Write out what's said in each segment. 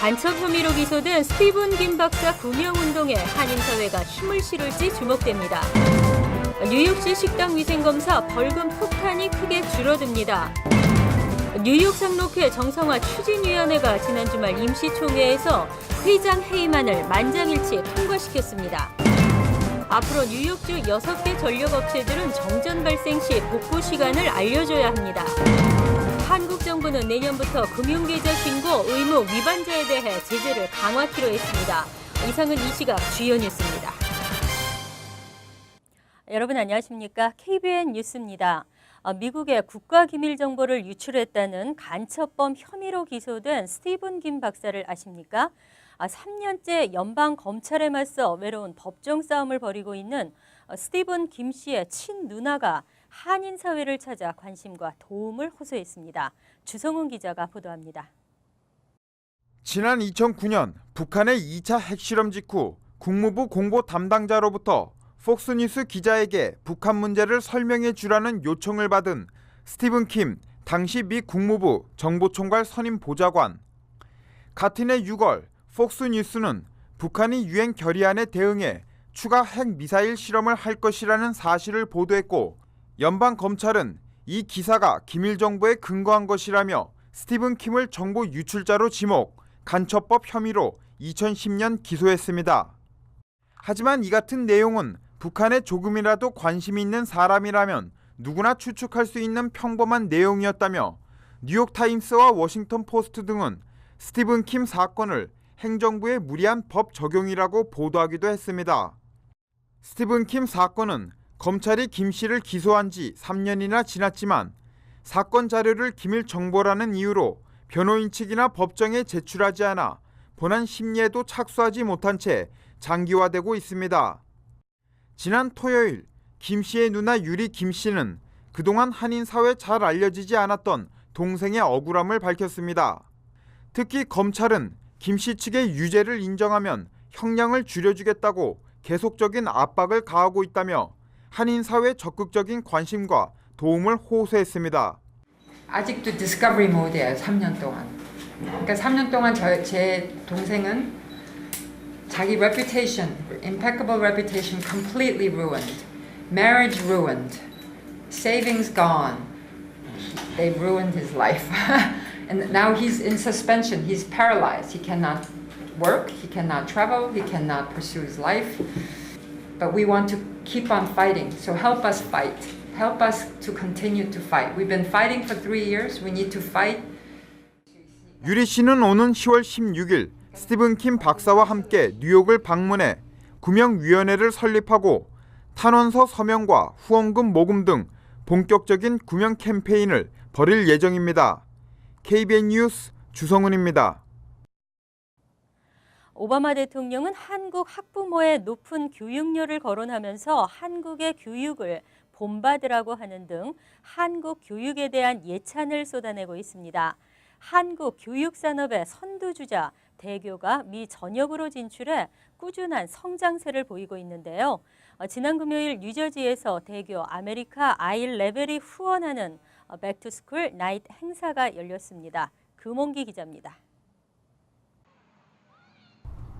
간첩 혐의로 기소된 스티븐 김 박사 구명운동에 한인사회가 힘을 실을지 주목됩니다. 뉴욕시 식당 위생검사 벌금 폭탄이 크게 줄어듭니다. 뉴욕 상록회 정상화 추진위원회가 지난 주말 임시총회에서 회장 해임안을 만장일치 통과시켰습니다. 앞으로 뉴욕주 6개 전력업체들은 정전 발생 시 복구 시간을 알려줘야 합니다. 한국 정부는 내년부터 금융계좌 신고 의무 위반자에 대해 제재를 강화키로 했습니다. 이상은 이 시각 주요 뉴스입니다. 여러분 안녕하십니까? KBN 뉴스입니다. 미국의 국가기밀 정보를 유출했다는 간첩범 혐의로 기소된 스티븐 김 박사를 아십니까? 3년째 연방 검찰에 맞서 외로운 법정 싸움을 벌이고 있는 스티븐 김 씨의 친누나가 한인 사회를 찾아 관심과 도움을 호소했습니다. 주성훈 기자가 보도합니다. 지난 2009년 북한의 2차 핵실험 직후 국무부 공보 담당자로부터 폭스뉴스 기자에게 북한 문제를 설명해 주라는 요청을 받은 스티븐 킴 당시 미 국무부 정보총괄 선임 보좌관. 같은 해 6월 폭스뉴스는 북한이 유엔 결의안에 대응해 추가 핵미사일 실험을 할 것이라는 사실을 보도했고 연방검찰은 이 기사가 기밀정보에 근거한 것이라며 스티븐 킴을 정보 유출자로 지목, 간첩법 혐의로 2010년 기소했습니다. 하지만 이 같은 내용은 북한에 조금이라도 관심이 있는 사람이라면 누구나 추측할 수 있는 평범한 내용이었다며 뉴욕타임스와 워싱턴 포스트 등은 스티븐 킴 사건을 행정부의 무리한 법 적용이라고 보도하기도 했습니다. 스티븐 킴 사건은 검찰이 김 씨를 기소한 지 3년이나 지났지만 사건 자료를 기밀 정보라는 이유로 변호인 측이나 법정에 제출하지 않아 본안 심리에도 착수하지 못한 채 장기화되고 있습니다. 지난 토요일 김 씨의 누나 유리 김 씨는 그동안 한인 사회에 잘 알려지지 않았던 동생의 억울함을 밝혔습니다. 특히 검찰은 김 씨 측의 유죄를 인정하면 형량을 줄여주겠다고 계속적인 압박을 가하고 있다며 한인 사회의 적극적인 관심과 도움을 호소했습니다. 아직도 디스커버리 모드예요. 3년 동안. 그러니까 3년 동안 제 동생은 자기 reputation, impeccable reputation completely ruined. Marriage ruined. Savings gone. They ruined his life. And now he's in suspension. He's paralyzed. He cannot work. He cannot travel. He cannot pursue his life. But we want to keep on fighting. So help us fight. Help us to continue to fight. We've been fighting for 3 years. We need to fight. 유리 씨는 오는 10월 16일 스티븐 킴 박사와 함께 뉴욕을 방문해 구명위원회를 설립하고 탄원서 서명과 후원금 모금 등 본격적인 구명 캠페인을 벌일 예정입니다. KBN 뉴스 주성훈입니다. 오바마 대통령은 한국 학부모의 높은 교육료를 거론하면서 한국의 교육을 본받으라고 하는 등 한국 교육에 대한 예찬을 쏟아내고 있습니다. 한국 교육 산업의 선두주자 대교가 미 전역으로 진출해 꾸준한 성장세를 보이고 있는데요. 지난 금요일 뉴저지에서 대교 아메리카 아이레벨이 후원하는 백투스쿨 나잇 행사가 열렸습니다. 금홍기 기자입니다.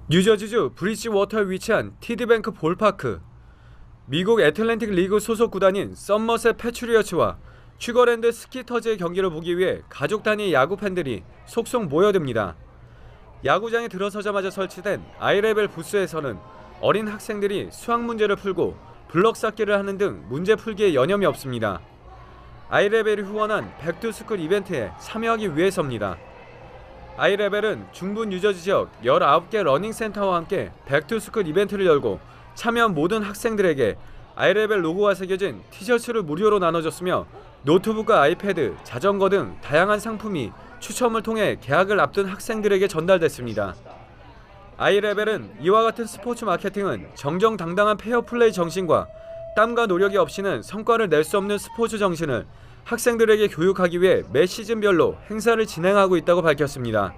뉴저지주 브리지워터에 위치한 티드뱅크 볼파크. 미국 애틀랜틱 리그 소속 구단인 썸머셋 패트리어츠와 슈거랜드 스키터즈의 경기를 보기 위해 가족 단위 야구 팬들이 속속 모여듭니다. 야구장에 들어서자마자 설치된 아이레벨 부스에서는 어린 학생들이 수학 문제를 풀고 블럭 쌓기를 하는 등 문제 풀기에 여념이 없습니다. 아이레벨이 후원한 백투스쿨 이벤트에 참여하기 위해서입니다. 아이레벨은 중부 뉴저지 지역 19개 러닝센터와 함께 백투스쿨 이벤트를 열고 참여한 모든 학생들에게 아이레벨 로고가 새겨진 티셔츠를 무료로 나눠줬으며 노트북과 아이패드, 자전거 등 다양한 상품이 추첨을 통해 개학을 앞둔 학생들에게 전달됐습니다. 아이레벨은 이와 같은 스포츠 마케팅은 정정당당한 페어플레이 정신과 땀과 노력이 없이는 성과를 낼 수 없는 스포츠 정신을 학생들에게 교육하기 위해 매 시즌별로 행사를 진행하고 있다고 밝혔습니다.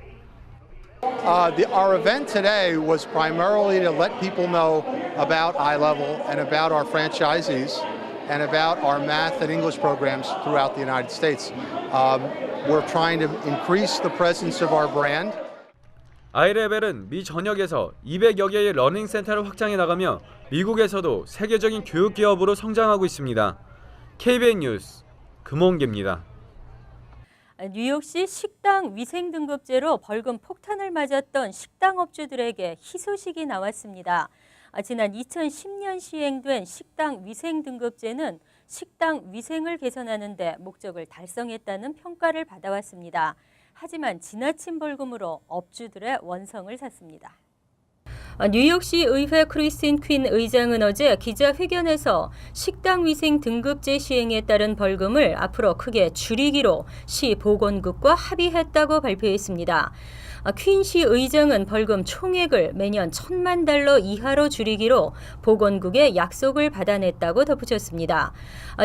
Our event today was primarily to let people know about iLevel and about our franchisees and about our math and English programs throughout the United States. We're trying to increase the presence of our brand. 아이레벨은 미 전역에서 200여 개의 러닝 센터를 확장해 나가며 미국에서도 세계적인 교육 기업으로 성장하고 있습니다. KBN 뉴스 금홍기입니다. 뉴욕시 식당 위생 등급제로 벌금 폭탄을 맞았던 식당 업주들에게 희소식이 나왔습니다. 지난 2010년 시행된 식당 위생 등급제는 식당 위생을 개선하는 데 목적을 달성했다는 평가를 받아왔습니다. 하지만 지나친 벌금으로 업주들의 원성을 샀습니다. 뉴욕시 의회 크리스틴 퀸 의장은 어제 기자회견에서 식당 위생 등급제 시행에 따른 벌금을 앞으로 크게 줄이기로 시 보건국과 합의했다고 발표했습니다. 퀸시 의장은 벌금 총액을 매년 $10,000 이하로 줄이기로 보건국의 약속을 받아냈다고 덧붙였습니다.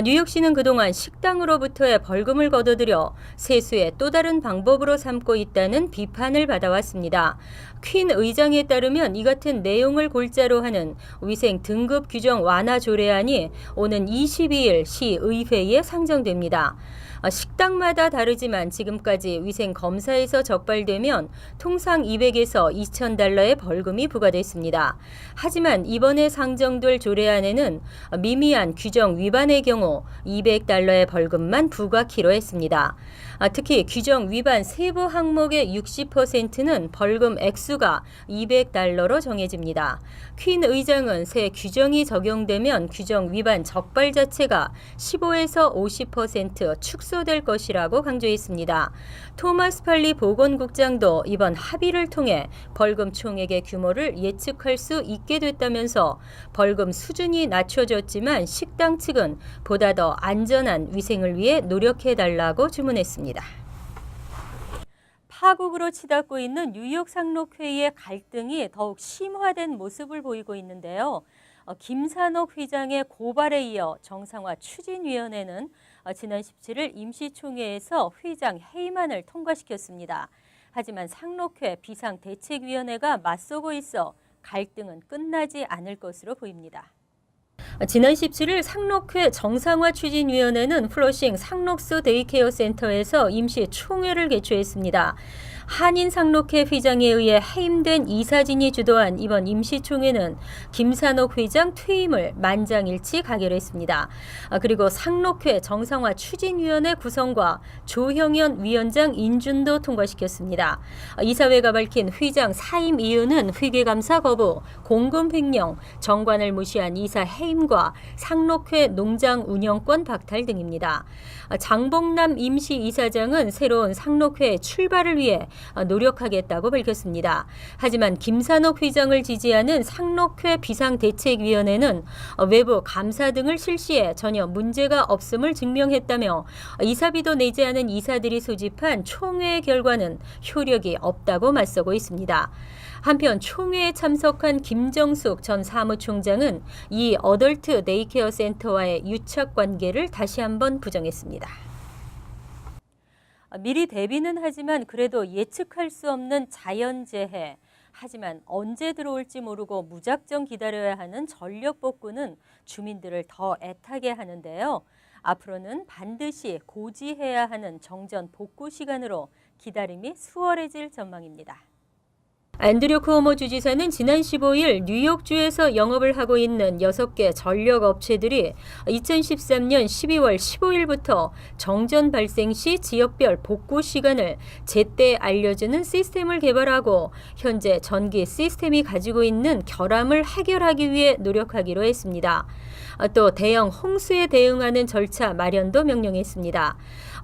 뉴욕시는 그동안 식당으로부터의 벌금을 걷어들여 세수의 또 다른 방법으로 삼고 있다는 비판을 받아왔습니다. 퀸 의장에 따르면 이 같은 내용을 골자로 하는 위생 등급 규정 완화 조례안이 오는 22일 시의회에 상정됩니다. 식당마다 다르지만 지금까지 위생 검사에서 적발되면 통상 $200에서 $2,000의 벌금이 부과됐습니다. 하지만 이번에 상정될 조례안에는 미미한 규정 위반의 경우 $200의 벌금만 부과키로 했습니다. 특히 규정 위반 세부 항목의 60%는 벌금 액수가 $200로 정해집니다. 퀸 의장은 새 규정이 적용되면 규정 위반 적발 자체가 15에서 50% 축소될 것이라고 강조했습니다. 토마스 팔리 보건국장도 이번 합의를 통해 벌금 총액의 규모를 예측할 수 있게 됐다면서 벌금 수준이 낮춰졌지만 식당 측은 보다 더 안전한 위생을 위해 노력해달라고 주문했습니다. 파국으로 치닫고 있는 뉴욕 상록회의의 갈등이 더욱 심화된 모습을 보이고 있는데요. 김산옥 회장의 고발에 이어 정상화 추진위원회는 지난 17일 임시총회에서 회장 해임안을 통과시켰습니다. 하지만 상록회 비상대책위원회가 맞서고 있어 갈등은 끝나지 않을 것으로 보입니다. 지난 17일 상록회 정상화 추진위원회는 플러싱 상록소 데이케어 센터에서 임시 총회를 개최했습니다. 한인 상록회 회장에 의해 해임된 이사진이 주도한 이번 임시총회는 김산옥 회장 퇴임을 만장일치 가결했습니다. 그리고 상록회 정상화 추진위원회 구성과 조형현 위원장 인준도 통과시켰습니다. 이사회가 밝힌 회장 사임 이유는 회계감사 거부, 공금 횡령, 정관을 무시한 이사 해임과 상록회 농장 운영권 박탈 등입니다. 장봉남 임시이사장은 새로운 상록회 출발을 위해 노력하겠다고 밝혔습니다. 하지만 김산옥 회장을 지지하는 상록회 비상대책위원회는 외부 감사 등을 실시해 전혀 문제가 없음을 증명했다며 이사비도 내지 않은 이사들이 소집한 총회의 결과는 효력이 없다고 맞서고 있습니다. 한편 총회에 참석한 김정숙 전 사무총장은 이 어덜트 데이케어 센터와의 유착 관계를 다시 한번 부정했습니다. 미리 대비는 하지만 그래도 예측할 수 없는 자연재해, 하지만 언제 들어올지 모르고 무작정 기다려야 하는 전력 복구는 주민들을 더 애타게 하는데요. 앞으로는 반드시 고지해야 하는 정전 복구 시간으로 기다림이 수월해질 전망입니다. 앤드류 쿠오모 주지사는 지난 15일 뉴욕주에서 영업을 하고 있는 6개 전력 업체들이 2013년 12월 15일부터 정전 발생 시 지역별 복구 시간을 제때 알려주는 시스템을 개발하고 현재 전기 시스템이 가지고 있는 결함을 해결하기 위해 노력하기로 했습니다. 또 대형 홍수에 대응하는 절차 마련도 명령했습니다.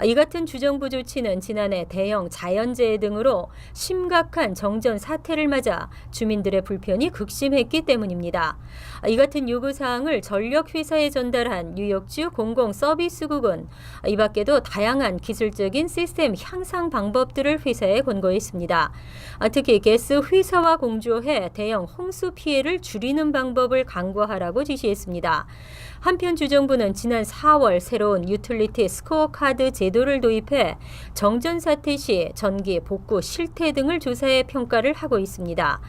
이 같은 주정부 조치는 지난해 대형 자연재해 등으로 심각한 정전 사태를 맞아 주민들의 불편이 극심했기 때문입니다. 이 같은 요구사항을 전력회사에 전달한 뉴욕주 공공서비스국은 이 밖에도 다양한 기술적인 시스템 향상 방법들을 회사에 권고했습니다. 특히 가스 회사와 공조해 대형 홍수 피해를 줄이는 방법을 강구하라고 지시했습니다. 한편 주정부는 지난 4월 새로운 유틸리티 스코어 카드 제도를 도입해 정전 사태 시 전기 복구 실태 등을 조사해 평가를 하고 있습니다.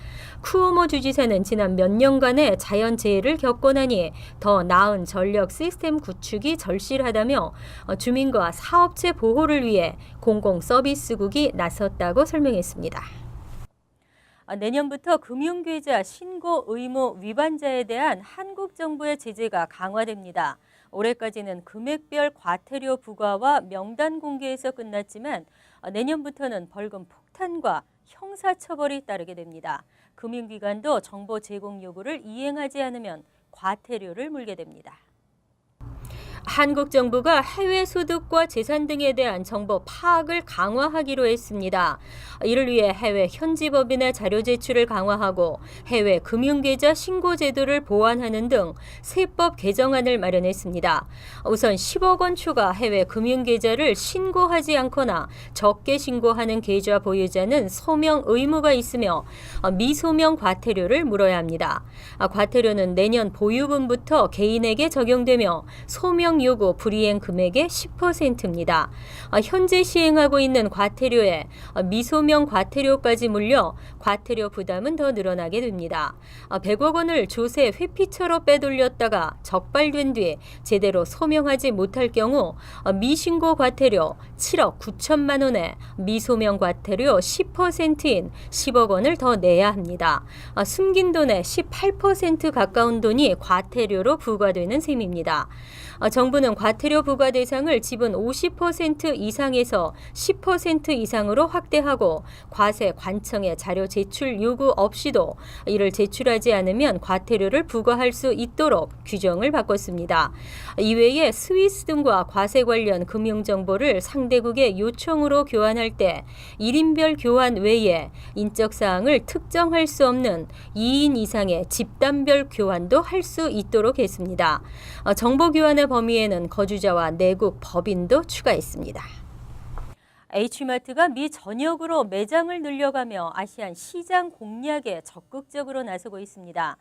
쿠오모 주지사는 지난 몇 년간의 자연재해를 겪고 나니 더 나은 전력 시스템 구축이 절실하다며 주민과 사업체 보호를 위해 공공서비스국이 나섰다고 설명했습니다. 내년부터 금융계좌 신고 의무 위반자에 대한 한국 정부의 제재가 강화됩니다. 올해까지는 금액별 과태료 부과와 명단 공개에서 끝났지만 내년부터는 벌금 폭탄과 형사처벌이 따르게 됩니다. 금융기관도 정보 제공 요구를 이행하지 않으면 과태료를 물게 됩니다. 한국 정부가 해외 소득과 재산 등에 대한 정보 파악을 강화하기로 했습니다. 이를 위해 해외 현지 법인의 자료 제출을 강화하고 해외 금융계좌 신고 제도를 보완하는 등 세법 개정안을 마련했습니다. 우선 10억 원 초과 해외 금융계좌를 신고하지 않거나 적게 신고하는 계좌 보유자는 소명 의무가 있으며 미소명 과태료를 물어야 합니다. 과태료는 내년 보유분부터 개인에게 적용되며 소명 요구 불이행 금액의 10%입니다. 현재 시행하고 있는 과태료에 미소명 과태료까지 물려 과태료 부담은 더 늘어나게 됩니다. 100억 원을 조세 회피처로 빼돌렸다가 적발된 뒤 제대로 소명하지 못할 경우 미신고 과태료 7억 9천만 원에 미소명 과태료 10%인 10억 원을 더 내야 합니다. 숨긴 돈의 18% 가까운 돈이 과태료로 부과되는 셈입니다. 정부는 과태료 부과 대상을 지분 50% 이상에서 10% 이상으로 확대하고 과세 관청의 자료 제출 요구 없이도 이를 제출하지 않으면 과태료를 부과할 수 있도록 규정을 바꿨습니다. 이외에 스위스 등과 과세 관련 금융정보를 상대국의 요청으로 교환할 때 1인별 교환 외에 인적사항을 특정할 수 없는 2인 이상의 집단별 교환도 할 수 있도록 했습니다. 정보 교환의 범위에는 거주자와 내국 법인도 추가했습니다. H마트가 미 전역으로 매장을 늘려가며 아시안 시장 공략에 적극적으로 나서고 있습니다.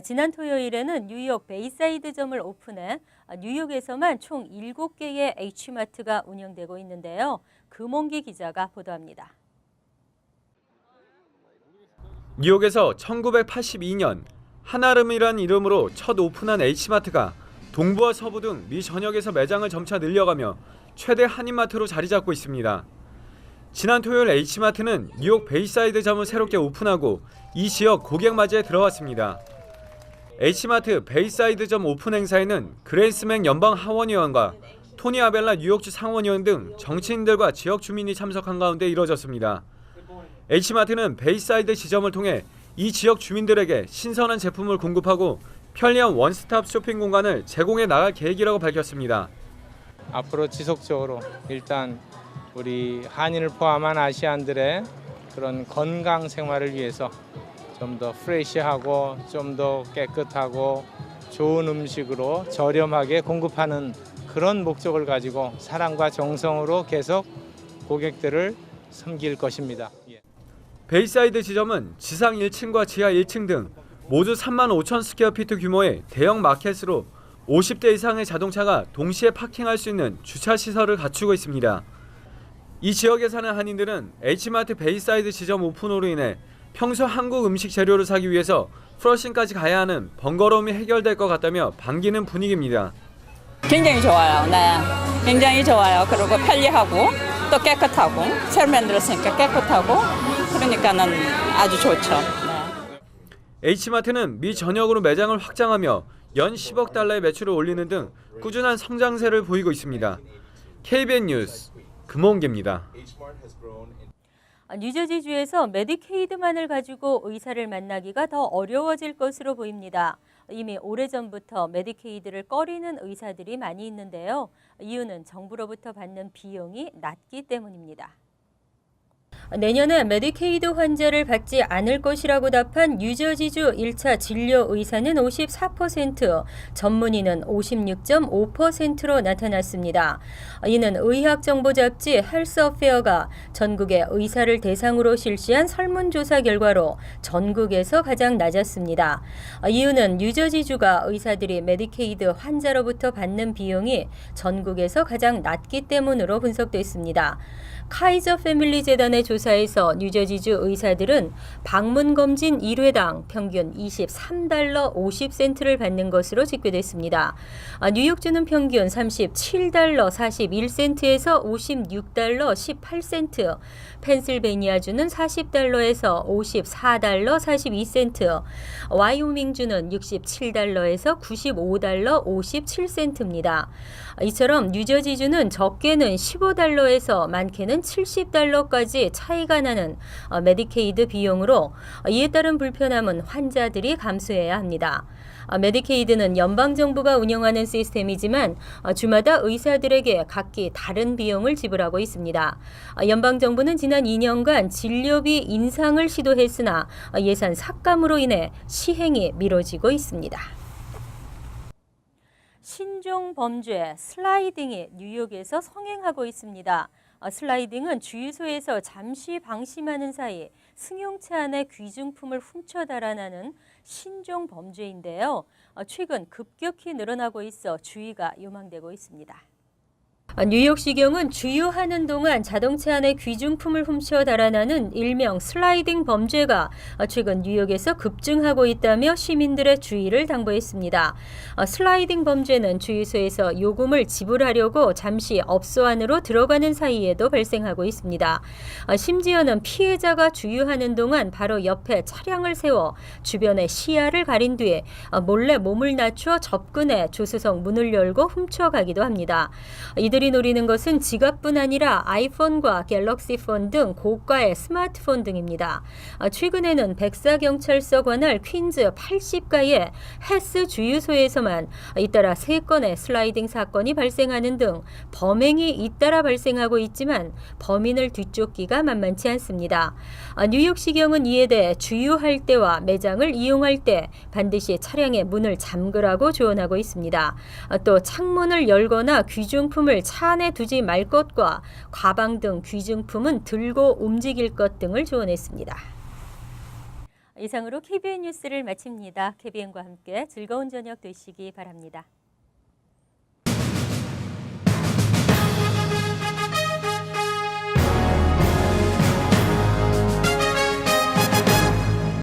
지난 토요일에는 뉴욕 베이사이드점을 오픈해 뉴욕에서만 총 7개의 H마트가 운영되고 있는데요. 금홍기 기자가 보도합니다. 뉴욕에서 1982년 한아름이란 이름으로 첫 오픈한 H마트가 동부와 서부 등 미 전역에서 매장을 점차 늘려가며 최대 한인마트로 자리 잡고 있습니다. 지난 토요일 H마트는 뉴욕 베이사이드점을 새롭게 오픈하고 이 지역 고객 맞이에 들어왔습니다. H마트 베이사이드점 오픈 행사에는 그랜스맥 연방 하원의원과 토니 아벨라 뉴욕주 상원의원 등 정치인들과 지역 주민이 참석한 가운데 이뤄졌습니다. H마트는 베이사이드 지점을 통해 이 지역 주민들에게 신선한 제품을 공급하고 편리한 원스톱 쇼핑 공간을 제공해 나갈 계획이라고 밝혔습니다. 앞으로 지속적으로 일단 우리 한인을 포함한 아시안들의 그런 건강 생활을 위해서 좀 더 프레시하고 좀 더 깨끗하고 좋은 음식으로 저렴하게 공급하는 그런 목적을 가지고 사랑과 정성으로 계속 고객들을 섬길 것입니다. 베이사이드 지점은 지상 1층과 지하 1층 등 모두 3만 5천 스퀘어피트 규모의 대형 마켓으로 50대 이상의 자동차가 동시에 파킹할 수 있는 주차 시설을 갖추고 있습니다. 이 지역에 사는 한인들은 H마트 베이사이드 지점 오픈으로 인해 평소 한국 음식 재료를 사기 위해서 프러싱까지 가야 하는 번거로움이 해결될 것 같다며 반기는 분위기입니다. 굉장히 좋아요. 네, 굉장히 좋아요. 그리고 편리하고 또 깨끗하고 새로 만들었으니까 깨끗하고 그러니까는 아주 좋죠. 네. H마트는 미 전역으로 매장을 확장하며 연 10억 달러의 매출을 올리는 등 꾸준한 성장세를 보이고 있습니다. KBN 뉴스 금홍기입니다. 뉴저지주에서 메디케이드만을 가지고 의사를 만나기가 더 어려워질 것으로 보입니다. 이미 오래전부터 메디케이드를 꺼리는 의사들이 많이 있는데요. 이유는 정부로부터 받는 비용이 낮기 때문입니다. 내년에 메디케이드 환자를 받지 않을 것이라고 답한 뉴저지주 1차 진료 의사는 54%, 전문의는 56.5%로 나타났습니다. 이는 의학정보 잡지 헬스어페어가 전국의 의사를 대상으로 실시한 설문조사 결과로 전국에서 가장 낮았습니다. 이유는 뉴저지주가 의사들이 메디케이드 환자로부터 받는 비용이 전국에서 가장 낮기 때문으로 분석됐습니다. 카이저 패밀리 재단의 조사 조사에서 뉴저지주 의사들은 방문 검진 1회당 평균 23달러 50센트를 받는 것으로 집계됐습니다. 뉴욕주는 평균 37달러 41센트에서 56달러 18센트, 펜실베니아주는 40달러에서 54달러 42센트, 와이오밍주는 67달러에서 95달러 57센트입니다. 이처럼 뉴저지주는 적게는 15달러에서 많게는 70달러까지 차이가 나는 메디케이드 비용으로 이에 따른 불편함은 환자들이 감수해야 합니다. 메디케이드는 연방정부가 운영하는 시스템이지만 주마다 의사들에게 각기 다른 비용을 지불하고 있습니다. 연방정부는 지난 2년간 진료비 인상을 시도했으나 예산 삭감으로 인해 시행이 미뤄지고 있습니다. 신종 범죄 슬라이딩이 뉴욕에서 성행하고 있습니다. 슬라이딩은 주유소에서 잠시 방심하는 사이 승용차 안에 귀중품을 훔쳐 달아나는 신종 범죄인데요. 최근 급격히 늘어나고 있어 주의가 요망되고 있습니다. 뉴욕시경은 주유하는 동안 자동차 안에 귀중품을 훔쳐 달아나는 일명 슬라이딩 범죄가 최근 뉴욕에서 급증하고 있다며 시민들의 주의를 당부했습니다. 슬라이딩 범죄는 주유소에서 요금을 지불하려고 잠시 업소 안으로 들어가는 사이에도 발생하고 있습니다. 심지어는 피해자가 주유하는 동안 바로 옆에 차량을 세워 주변의 시야를 가린 뒤에 몰래 몸을 낮춰 접근해 조수석 문을 열고 훔쳐가기도 합니다. 이들이 노리는 것은 지갑뿐 아니라 아이폰과 갤럭시폰 등 고가의 스마트폰 등입니다. 최근에는 백사경찰서 관할 퀸즈 80가의 헬스 주유소에서만 잇따라 3건의 슬라이딩 사건이 발생하는 등 범행이 잇따라 발생하고 있지만 범인을 뒤쫓기가 만만치 않습니다. 뉴욕시경은 이에 대해 주유할 때와 매장을 이용할 때 반드시 차량의 문을 잠그라고 조언하고 있습니다. 또 창문을 열거나 귀중품을 차 안에 두지 말 것과 가방 등 귀중품은 들고 움직일 것 등을 조언했습니다. 이상으로 KBN 뉴스를 마칩니다. KBN과 함께 즐거운 저녁 되시기 바랍니다.